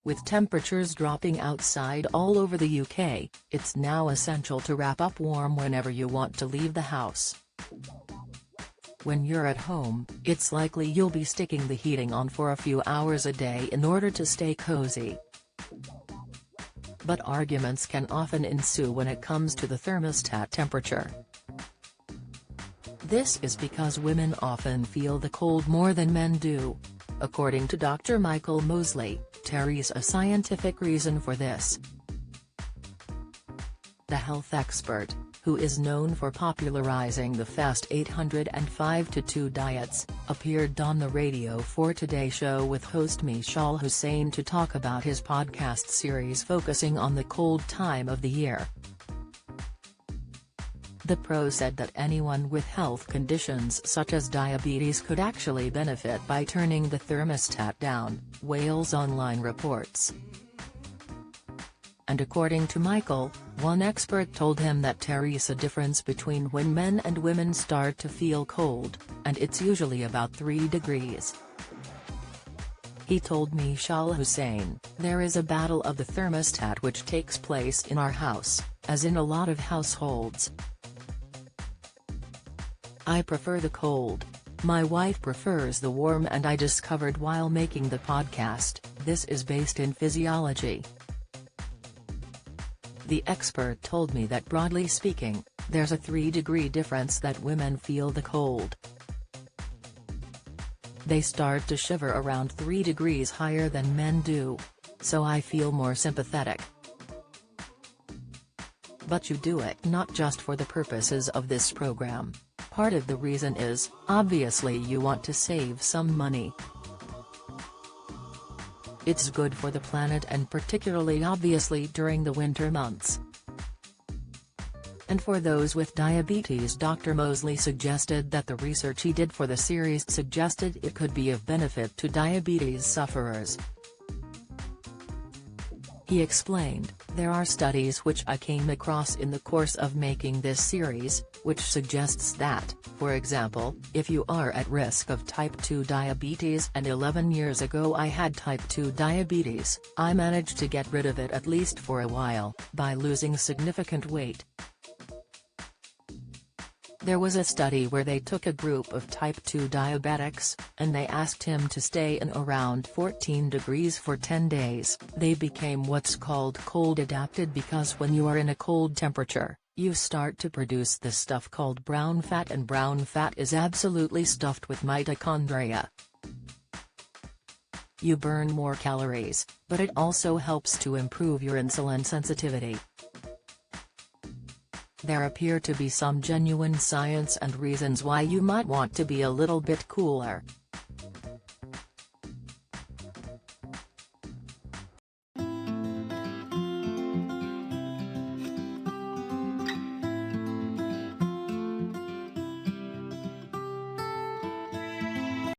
With temperatures dropping outside all over the UK, it's now essential to wrap up warm whenever you want to leave the house. When you're at home, it's likely you'll be sticking the heating on for a few hours a day in order to stay cozy. But arguments can often ensue when it comes to the thermostat temperature. This is because women often feel the cold more than men do. According to Dr. Michael Mosley, there's a scientific reason for this. The health expert, who is known for popularizing the Fast 805-2 diets, appeared on the Radio 4 Today show with host Mishal Hussain to talk about his podcast series focusing on the cold time of the year. The pro said that anyone with health conditions such as diabetes could actually benefit by turning the thermostat down, Wales Online reports. And according to Michael, one expert told him that there's a difference between when men and women start to feel cold, and it's usually about 3 degrees. He told Mishal Hussain, "There is a battle of the thermostat which takes place in our house, as in a lot of households. I prefer the cold. My wife prefers the warm, and I discovered while making the podcast, this is based in physiology." The expert told me that broadly speaking, there's a 3-degree difference that women feel the cold. They start to shiver around 3 degrees higher than men do. So I feel more sympathetic. But you do it not just for the purposes of this program. Part of the reason is, obviously you want to save some money. It's good for the planet and particularly obviously during the winter months. And for those with diabetes, Dr. Mosley suggested that the research he did for the series suggested it could be of benefit to diabetes sufferers. He explained, "There are studies which I came across in the course of making this series, which suggests that, for example, if you are at risk of type 2 diabetes, and 11 years ago I had type 2 diabetes, I managed to get rid of it at least for a while, by losing significant weight." There was a study where they took a group of type 2 diabetics, and they asked him to stay in around 14 degrees for 10 days. They became what's called cold adapted because when you are in a cold temperature, you start to produce this stuff called brown fat, and brown fat is absolutely stuffed with mitochondria. You burn more calories, but it also helps to improve your insulin sensitivity. There appear to be some genuine science and reasons why you might want to be a little bit cooler.